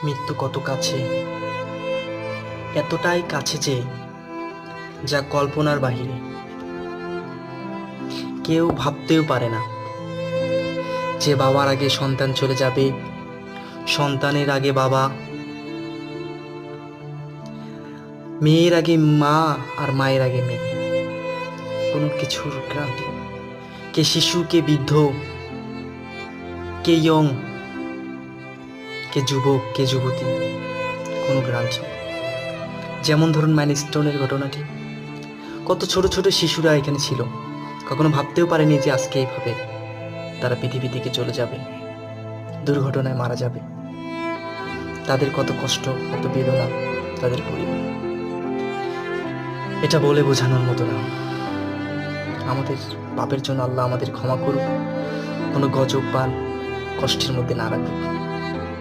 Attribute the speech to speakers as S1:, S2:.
S1: মৃত্যু কত কাছে, এতটাই কাছে যে যা কল্পনার বাহিরে। কেউ ভাবতেও পারে না যে বাবার আগে সন্তান চলে যাবে, সন্তানের আগে বাবা, মেয়ের আগে মা, আর মায়ের আগে মেয়ে। কোনো কিছুর গ্রান্টি, কে শিশু, কে বৃদ্ধ, কে ইয়ং, কে যুবক, কে যুবতী, কোনো গ্রান্টি নেই। যেমন ধরুন মাইলস্টোনের ঘটনাটি, কত ছোট ছোট শিশুরা এখানে ছিল, কখনো ভাবতেও পারেনি যে আজকে এইভাবে তারা পৃথিবী থেকে চলে যাবে, দুর্ঘটনায় মারা যাবে। তাদের কত কষ্ট, কত বেদনা তাদের পরিবার, এটা বলে বোঝানোর মতো না। আমাদের পাপের জন্য আল্লাহ আমাদের ক্ষমা করুক, কোনো গজব বা কষ্টের মধ্যে না রাখুক।